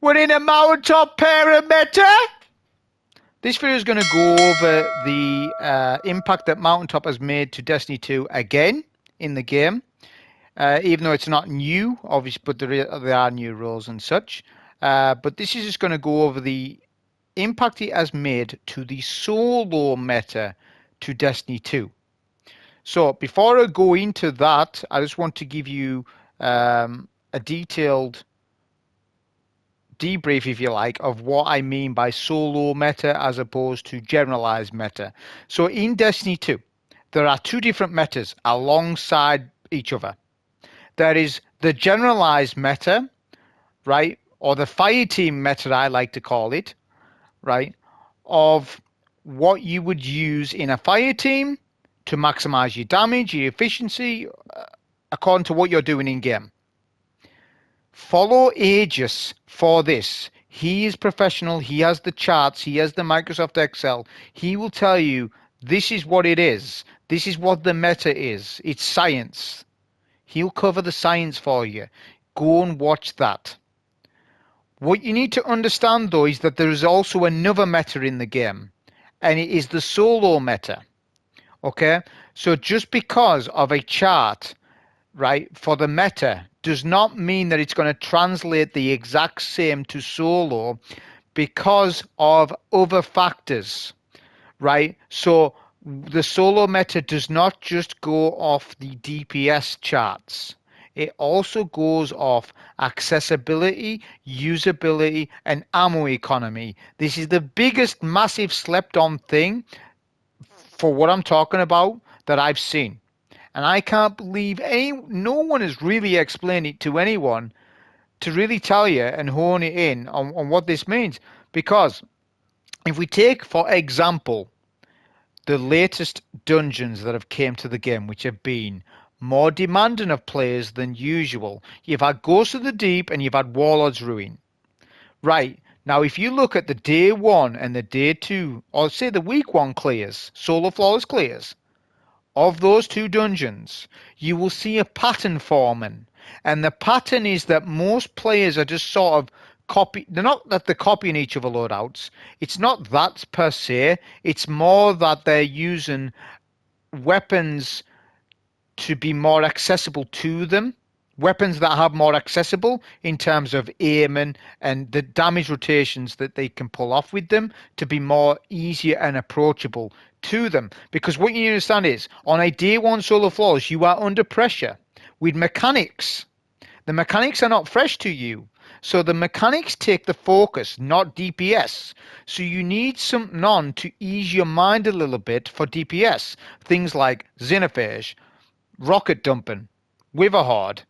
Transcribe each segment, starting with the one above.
We're in a mountaintop perimeter. This video is going to go over the impact that Mountaintop has made to Destiny 2 again in the game. Even though it's not new, obviously, but there are new rules and such. But this is just going to go over the impact it has made to the solo meta to Destiny 2. So before I go into that, I just want to give you a detailed debrief, if you like, of what I mean by solo meta as opposed to generalized meta. So in Destiny 2, there are two different metas alongside each other. There is the generalized meta, right? Or the fire team meta, I like to call it, right? Of what you would use in a fire team to maximize your damage, your efficiency, according to what you're doing in game. Follow Aegis for this. He is professional. He has the charts. He has the Microsoft Excel. He will tell you this is what it is. This is what the meta is. It's science. He'll cover the science for you. Go and watch that. What you need to understand, though, is that there is also another meta in the game, and it is the solo meta. Okay? So just because of a chart, right, for the meta does not mean that it's going to translate the exact same to solo because of other factors, right? So the solo meta does not just go off the DPS charts. It also goes off accessibility, usability, and ammo economy. This is the biggest, massive slept on thing for what I'm talking about that I've seen. And I can't believe no one has really explained it to anyone to really tell you and hone it in on what this means. Because if we take, for example, the latest dungeons that have came to the game, which have been more demanding of players than usual. You've had Ghost of the Deep and you've had Warlord's Ruin. Right. Now, if you look at the day one and the day two, or say the week one clears, solo flawless clears, of those two dungeons, you will see a pattern forming. And the pattern is that most players are just sort of they're not that they're copying each other loadouts. It's not that per se. It's more that they're using weapons to be more accessible to them. Weapons that have more accessible in terms of aiming and the damage rotations that they can pull off with them to be more easier and approachable to them. Because what you need to understand is, on a day one solo flawless, you are under pressure with mechanics. The mechanics are not fresh to you. So the mechanics take the focus, not DPS. So you need something on to ease your mind a little bit for DPS. Things like Xenophage, rocket dumping, Witherhoard,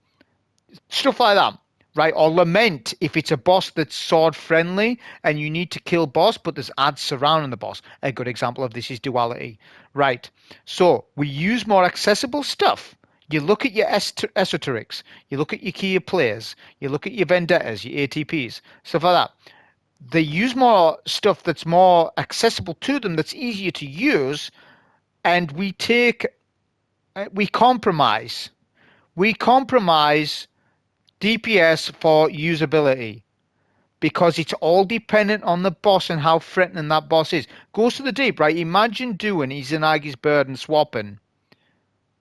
stuff like that, right? Or Lament if it's a boss that's sword friendly and you need to kill boss, but there's ads surrounding the boss. A good example of this is Duality, right? So we use more accessible stuff. You look at your esoterics, you look at your key players, you look at your vendettas, your ATPs, stuff like that. They use more stuff that's more accessible to them, that's easier to use, and we compromise. We compromise DPS for usability because it's all dependent on the boss and how threatening that boss is. Goes to the deep, right? Imagine doing Izanagi's Burden swapping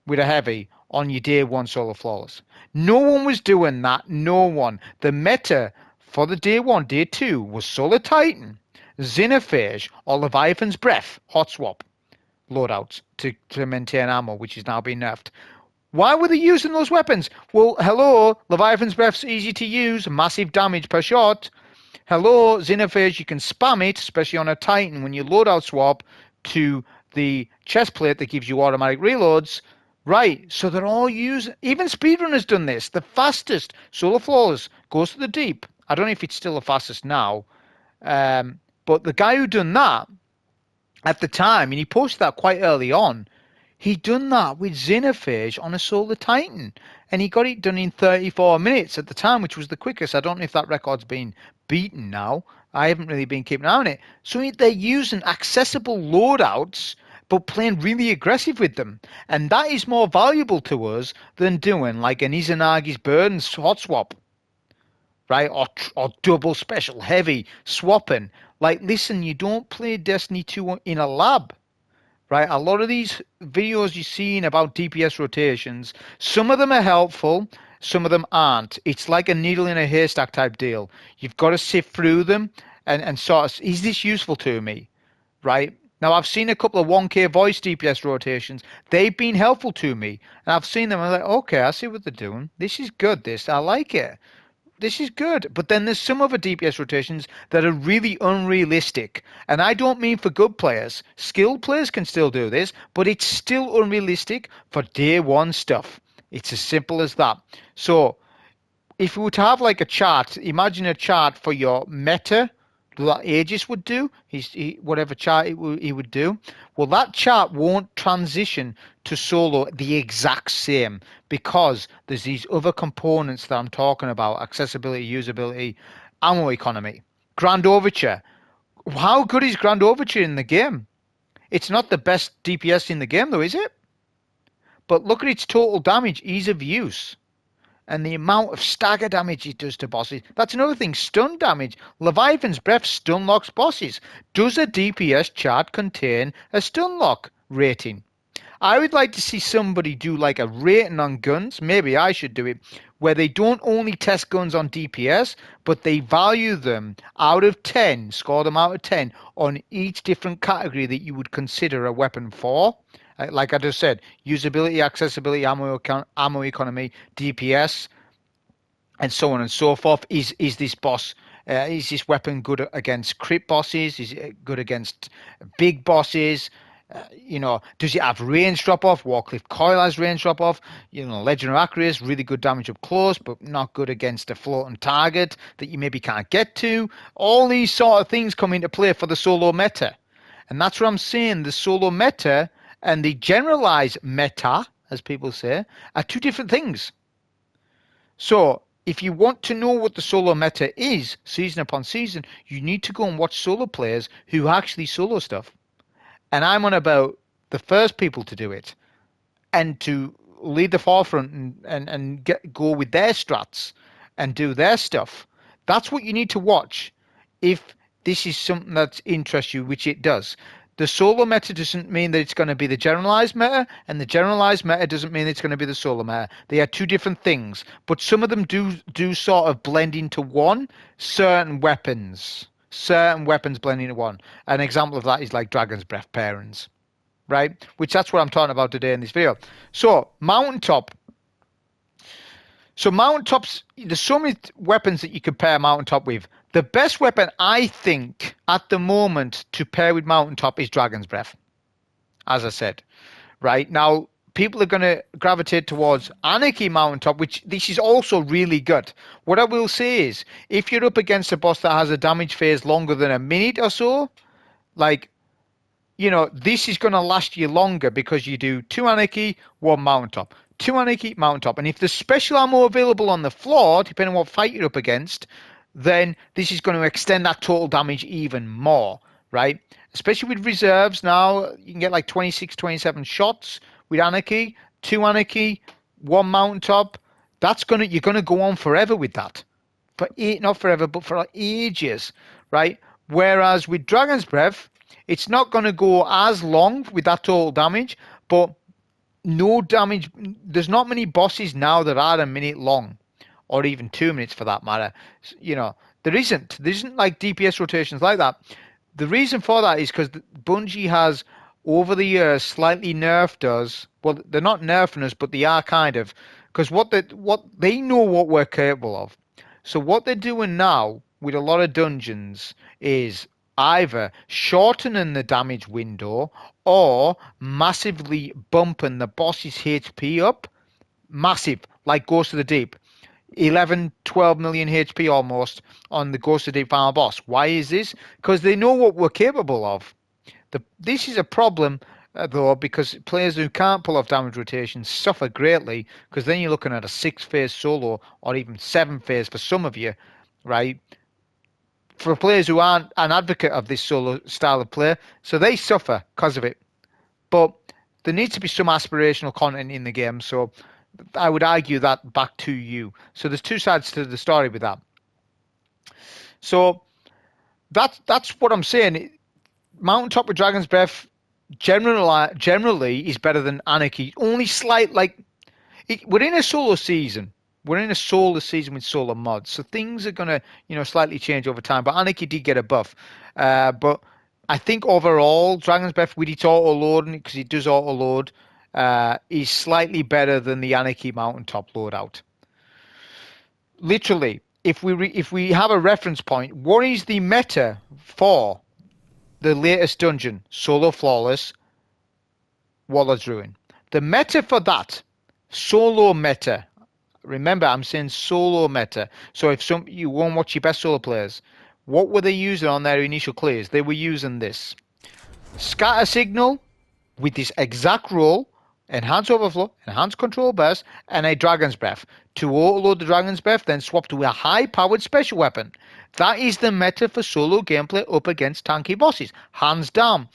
with a heavy on your day one solo flawless. No one was doing that. No one. The meta for the day one, day two was Solar Titan, Xenophage, or Leviathan's Breath, hot swap loadouts to maintain ammo, which is now being nerfed. Why were they using those weapons? Well, hello, Leviathan's Breath's easy to use, massive damage per shot. Hello, Xenophage, you can spam it, especially on a Titan, when you loadout swap to the chest plate that gives you automatic reloads. Right, so they're all using... Even Speedrunner's done this. The fastest solo flawless goes to the deep. I don't know if it's still the fastest now. But the guy who done that at the time, and he posted that quite early on, he'd done that with Xenophage on a Solar Titan, and he got it done in 34 minutes at the time, which was the quickest. I don't know if that record's been beaten now. I haven't really been keeping an eye on it. So they're using accessible loadouts, but playing really aggressive with them. And that is more valuable to us than doing like an Izanagi's Burden hot swap. right? Or double special heavy swapping. Like, listen, you don't play Destiny 2 in a lab, right? A lot of these videos you've seen about DPS rotations, some of them are helpful, some of them aren't. It's like a needle in a haystack type deal. You've got to sift through them and sort of, is this useful to me? Right? Now, I've seen a couple of 1K voice DPS rotations. They've been helpful to me. And I've seen them. I'm like, okay, I see what they're doing. This is good. I like it. This is good. But then there's some other DPS rotations that are really unrealistic. And I don't mean for good players. Skilled players can still do this, but it's still unrealistic for day one stuff. It's as simple as that. So if we were to have like a chart, imagine a chart for your meta that Aegis would do, whatever chart he would do. Well, that chart won't transition to solo the exact same because there's these other components that I'm talking about: accessibility, usability, ammo economy. Grand Overture. How good is Grand Overture in the game? It's not the best DPS in the game, though, is it? But look at its total damage, ease of use, and the amount of stagger damage it does to bosses. That's another thing. Stun damage. Leviathan's Breath stun locks bosses. Does a DPS chart contain a stun lock rating? I would like to see somebody do like a rating on guns. Maybe I should do it, where they don't only test guns on DPS, but they value them out of 10, score them out of 10 on each different category that you would consider a weapon for. Like I just said, usability, accessibility, ammo economy, DPS, and so on and so forth. Is this boss? Is this weapon good against crit bosses? Is it good against big bosses? Does it have range drop off? Warcliffe Coil has range drop off. Legend of Acreus, really good damage up close, but not good against a floating target that you maybe can't get to. All these sort of things come into play for the solo meta. And that's what I'm saying. The solo meta and the generalized meta, as people say, are two different things. So if you want to know what the solo meta is, season upon season, you need to go and watch solo players who actually solo stuff. And I'm on about the first people to do it and to lead the forefront and go with their strats and do their stuff. That's what you need to watch if this is something that interests you, which it does. The solo meta doesn't mean that it's going to be the generalized meta, and the generalized meta doesn't mean it's going to be the solo meta. They are two different things, but some of them do sort of blend into one. Certain weapons blend into one. An example of that is like Dragon's Breath Parings, right? Which that's what I'm talking about today in this video. So Mountaintops, there's so many weapons that you can pair Mountaintop with. The best weapon, I think, at the moment to pair with Mountaintop is Dragon's Breath, as I said. Right? Now, people are going to gravitate towards Anarchy Mountaintop, which this is also really good. What I will say is, if you're up against a boss that has a damage phase longer than a minute or so, like, this is going to last you longer because you do 2 Anarchy, 1 Mountaintop. 2 Anarchy, Mountaintop. And if there's special ammo available on the floor, depending on what fight you're up against, then this is going to extend that total damage even more, right? Especially with reserves now, you can get like 26, 27 shots with Anarchy, 2 Anarchy, 1 Mountaintop. You're gonna go on forever with that. Not forever, but for ages, right? Whereas with Dragon's Breath, it's not going to go as long with that total damage, but no damage. There's not many bosses now that are a minute long, or even 2 minutes for that matter. There isn't. There isn't like DPS rotations like that. The reason for that is because Bungie has, over the years, slightly nerfed us. Well, they're not nerfing us, but they are kind of, because what they know what we're capable of. So what they're doing now with a lot of dungeons is either shortening the damage window or massively bumping the boss's HP up. Massive, like Ghost of the Deep. 11, 12 million HP almost on the Ghost of the Deep final boss. Why is this? Because they know what we're capable of. This is a problem, though, because players who can't pull off damage rotations suffer greatly, because then you're looking at a 6-phase solo or even 7-phase for some of you, right? For players who aren't an advocate of this solo style of play, so they suffer because of it. But there needs to be some aspirational content in the game, so I would argue that back to you. So there's two sides to the story with that. So that's what I'm saying. Mountaintop with Dragon's Breath generally is better than Anarchy. Only slight, like we're in a solo season. We're in a solo season with solo mods, so things are gonna, slightly change over time. But Anarchy did get a buff. But I think overall, Dragon's Breath with its auto loading, because it does auto load, is slightly better than the Anarchy Mountaintop loadout. Literally, if we have a reference point, what is the meta for the latest dungeon, Solo Flawless, Waller's Ruin? The meta for that, solo meta. Remember, I'm saying solo meta. So if you won't watch your best solo players, what were they using on their initial clears? They were using this scatter signal with this exact role, enhance overflow, enhance control burst, and a dragon's breath. To auto-load the dragon's breath, then swap to a high-powered special weapon. That is the meta for solo gameplay up against tanky bosses, hands down.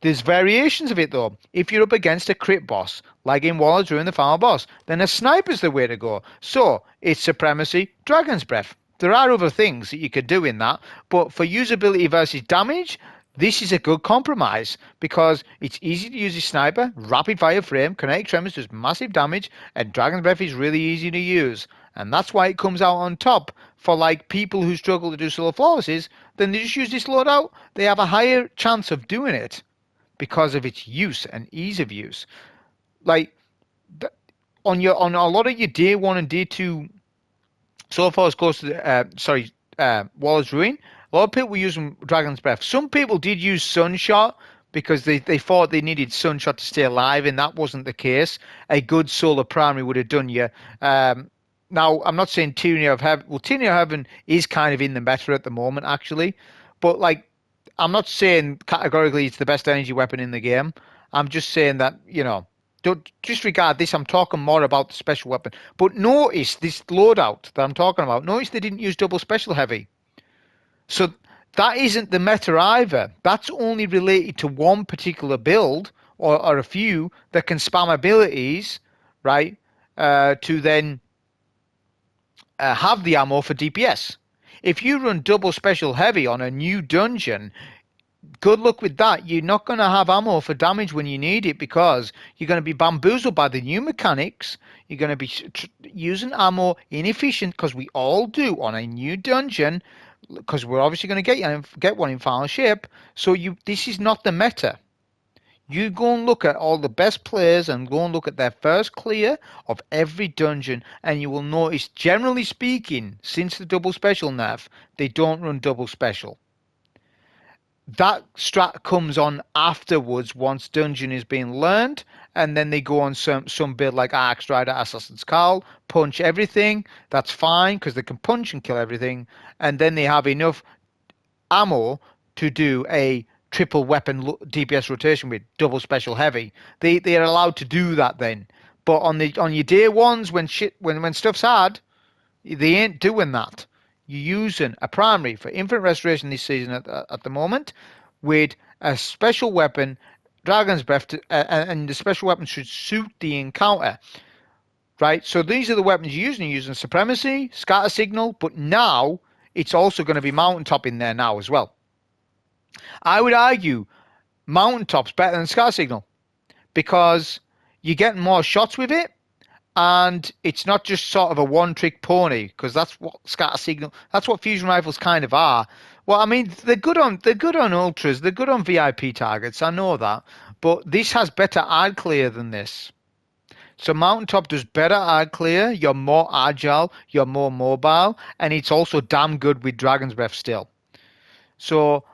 There's variations of it though. If you're up against a crit boss, like in Warlords Ruin the final boss, then a sniper's the way to go. So it's Supremacy, Dragon's Breath. There are other things that you could do in that, but for usability versus damage, this is a good compromise because it's easy to use a sniper, rapid fire frame, kinetic tremors does massive damage, and Dragon's Breath is really easy to use. And that's why it comes out on top for like people who struggle to do solo flawlesses. Then they just use this loadout. They have a higher chance of doing it because of its use and ease of use. Like on a lot of your day one and day two so far as close to Waller's Ruin, a lot of people were using Dragon's Breath. Some people did use Sunshot because they thought they needed Sunshot to stay alive, and that wasn't the case. A good solar primary would have done you. Now, I'm not saying Tyranny of Heaven. Well, Tyranny of Heaven is kind of in the meta at the moment, actually. But like, I'm not saying categorically it's the best energy weapon in the game. I'm just saying that, don't disregard this. I'm talking more about the special weapon. But notice this loadout that I'm talking about. Notice they didn't use double special heavy. So that isn't the meta either. That's only related to one particular build or a few that can spam abilities, right? To then have the ammo for DPS. If you run double special heavy on a new dungeon, good luck with that. You're not going to have ammo for damage when you need it because you're going to be bamboozled by the new mechanics. You're going to be using ammo inefficient because we all do on a new dungeon because we're obviously going to get one in final shape. So this is not the meta. You go and look at all the best players and go and look at their first clear of every dungeon, and you will notice, generally speaking, since the double special nerf, they don't run double special. That strat comes on afterwards once dungeon is being learned, and then they go on some build like Arc Strider, Assassin's Call, punch everything. That's fine because they can punch and kill everything, and then they have enough ammo to do a triple weapon DPS rotation with double special heavy. They are allowed to do that then. But on your day ones when stuff's hard, they ain't doing that. You're using a primary for infinite restoration this season at the moment with a special weapon, Dragon's Breath, and the special weapon should suit the encounter. Right? So these are the weapons you're using. You're using Supremacy, Scatter Signal, but now it's also going to be Mountaintop in there now as well. I would argue Mountaintop's better than Scatter Signal because you're getting more shots with it, and it's not just sort of a one-trick pony because that's what Scatter Signal, that's what fusion rifles kind of are. Well, I mean, they're good on ultras, they're good on VIP targets. I know that, but this has better ad clear than this. So Mountaintop does better ad clear. You're more agile, you're more mobile, and it's also damn good with Dragon's Breath still. So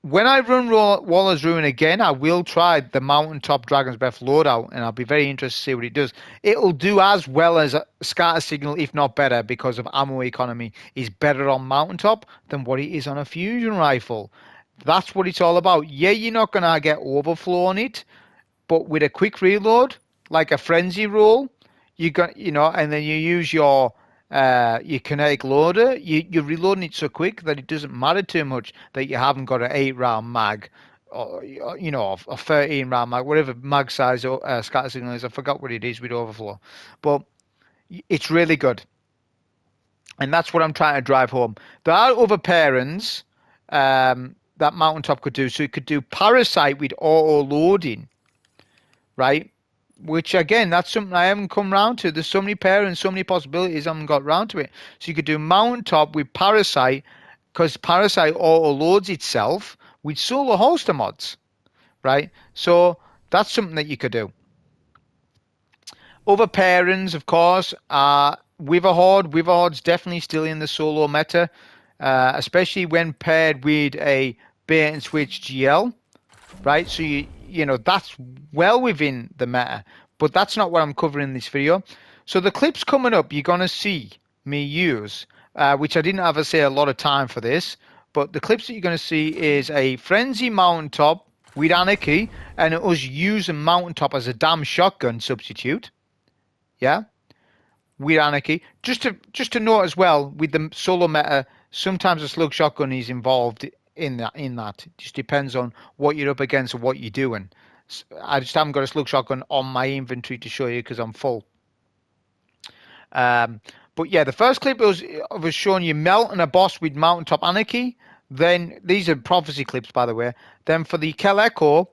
when I run Waller's Ruin again, I will try the Mountaintop Dragon's Breath loadout, and I'll be very interested to see what it does. It'll do as well as a Scatter Signal, if not better, because of ammo economy is better on Mountaintop than what it is on a fusion rifle. That's what it's all about. Yeah, you're not going to get overflow on it, but with a quick reload, like a frenzy roll, and then you use your kinetic loader, you're reloading it so quick that it doesn't matter too much that you haven't got an 8-round mag, or a 13-round mag, whatever mag size scatter signal is. I forgot what it is with overflow, but it's really good. And that's what I'm trying to drive home. There are other pairings that Mountaintop could do. So it could do Parasite with auto loading, right? Which again, that's something I haven't come round to. There's so many pairings, so many possibilities. I haven't got round to it. So you could do Mountaintop with Parasite, because Parasite auto loads itself with solo holster mods, right? So that's something that you could do. Other pairings, of course, are Witherhoard. Witherhoard's definitely still in the solo meta, especially when paired with a bait and switch GL, right? So you know that's well within the meta, but that's not what I'm covering in this video. So the clips coming up, you're gonna see me use, which I didn't have to say a lot of time for this, but the clips that you're gonna see is a Frenzy Mountaintop with Anarchy and us using Mountaintop as a damn shotgun substitute. Yeah, with Anarchy. Just to note as well, with the solo meta, sometimes a slug shotgun is involved in that. It just depends on what you're up against and what you're doing. I just haven't got a slug shotgun on my inventory to show you because I'm full. But yeah, the first clip was showing you melting a boss with Mountaintop Anarchy. Then these are prophecy clips, by the way. Then for the Kel Echo,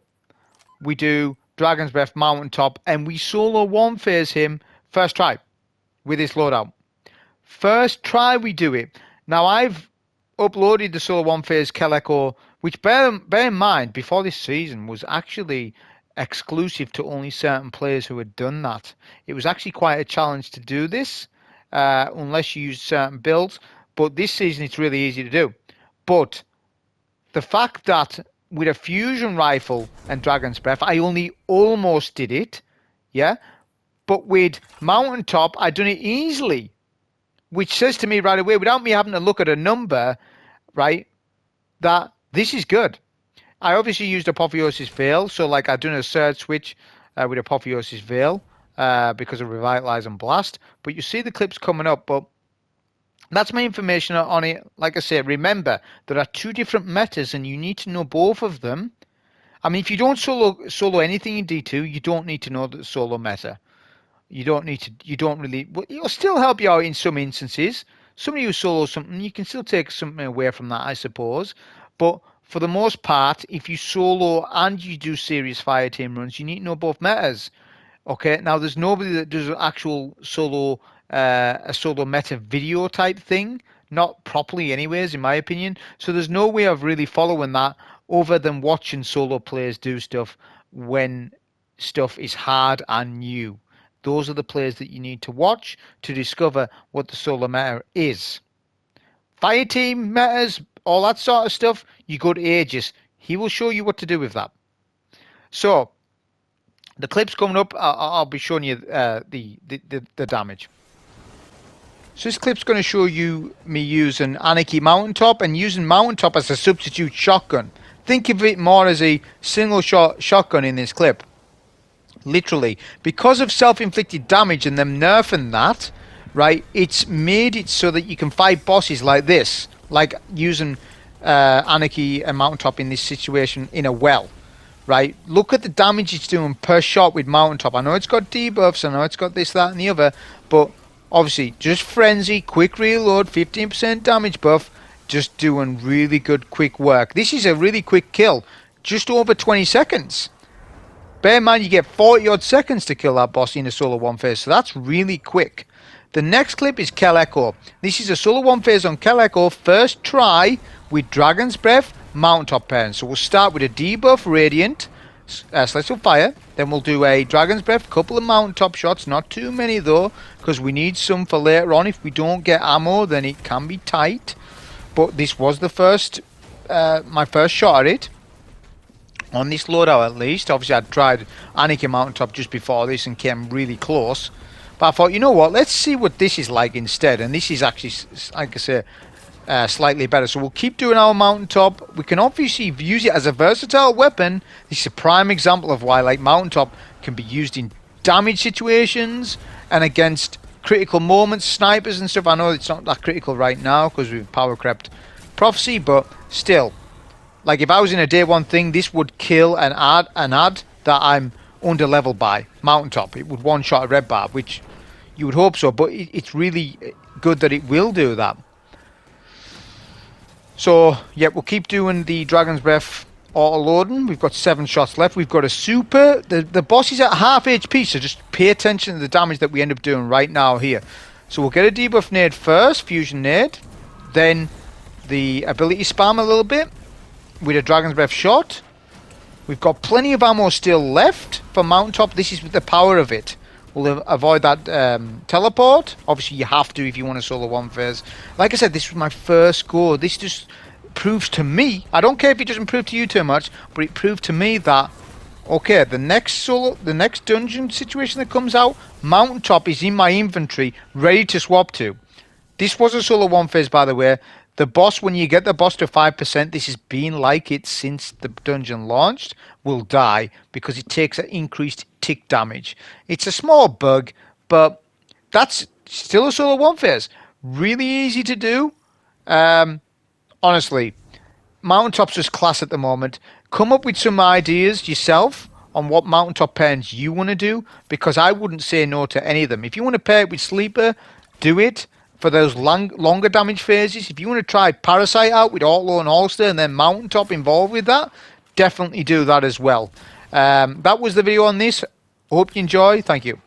we do Dragon's Breath Mountaintop, and we solo one phase him first try with this loadout. First try we do it. Now I've uploaded the solo one phase Kel Echo, which bear in mind before this season was actually exclusive to only certain players who had done that. It was actually quite a challenge to do this unless you use certain builds, but this season it's really easy to do. But the fact that with a fusion rifle and Dragon's Breath, I only almost did it, yeah. But with Mountaintop, I done it easily, which says to me right away, without me having to look at a number, right, that this is good. I obviously used Apotheosis Veil, so like I done a third switch with Apotheosis Veil because of Revitalize and Blast. But you see the clips coming up, but that's my information on it. Like I said, remember, there are two different metas and you need to know both of them. I mean, if you don't solo anything in D2, you don't need to know the solo meta. You don't really, well, it'll still help you out in some instances. Somebody who solos something, you can still take something away from that, I suppose. But for the most part, if you solo and you do serious fire team runs, you need to know both metas. Okay, now there's nobody that does an actual solo, a solo meta video type thing, not properly anyways, in my opinion. So there's no way of really following that other than watching solo players do stuff when stuff is hard and new. Those are the players that you need to watch to discover what the solo meta is. Fire team metas, all that sort of stuff, you go to Aegis. He will show you what to do with that. So, the clips coming up, I'll be showing you the damage. So this clip's going to show you me using Anarchy Mountaintop and using Mountaintop as a substitute shotgun. Think of it more as a single shot shotgun in this clip. Literally, because of self-inflicted damage and them nerfing that, right, it's made it so that you can fight bosses like this, like using Anarchy and Mountaintop in this situation in a well, right? Look at the damage it's doing per shot with Mountaintop. I know it's got debuffs, I know it's got this, that and the other, but obviously just Frenzy, quick reload, 15% damage buff, just doing really good quick work. This is a really quick kill, just over 20 seconds. Bear in mind you get 40 odd seconds to kill that boss in a solo one phase, so that's really quick. The next clip is Kel Echo. This is a solo one phase on Kel Echo, first try with Dragon's Breath, Mountaintop Pairings. So we'll start with a debuff Radiant, Celestial Fire, then we'll do a Dragon's Breath, couple of Mountaintop shots, not too many though, because we need some for later on. If we don't get ammo, then it can be tight. But this was the first, my first shot at it. On this loadout at least. Obviously I'd tried Anarchy Mountaintop just before this and came really close. But I thought, you know what, let's see what this is like instead. And this is actually, like I say, slightly better. So we'll keep doing our Mountaintop. We can obviously use it as a versatile weapon. This is a prime example of why like Mountaintop can be used in damage situations and against critical moments, snipers and stuff. I know it's not that critical right now because we've power crept Prophecy, but still. Like if I was in a day one thing, this would kill an ad that I'm under level by Mountaintop. It would one shot a red bar, which you would hope so, but it's really good that it will do that. So, yeah, we'll keep doing the Dragon's Breath auto-loading. We've got 7 shots left. We've got a super... The boss is at half HP, so just pay attention to the damage that we end up doing right now here. So we'll get a debuff nade first, fusion nade. Then the ability spam a little bit with a Dragon's Breath shot. We've got plenty of ammo still left for Mountaintop. This is the power of it. We'll avoid that teleport. Obviously, you have to if you want to solo one phase. Like I said, this was my first go. This just proves to me, I don't care if it doesn't prove to you too much, but it proved to me that, okay, the next dungeon situation that comes out, Mountaintop is in my inventory, ready to swap to. This was a solo one phase, by the way. The boss, when you get the boss to 5%, this has been like it since the dungeon launched, will die because it takes an increased tick damage. It's a small bug, but that's still a solo one phase. Really easy to do. Honestly, Mountaintop's just class at the moment. Come up with some ideas yourself on what Mountaintop pairings you want to do, because I wouldn't say no to any of them. If you want to pair it with Sleeper, do it. For those longer damage phases, if you want to try Parasite out with Outlaw and Holster and then Mountaintop involved with that, definitely do that as well. That was the video on this. Hope you enjoy. Thank you.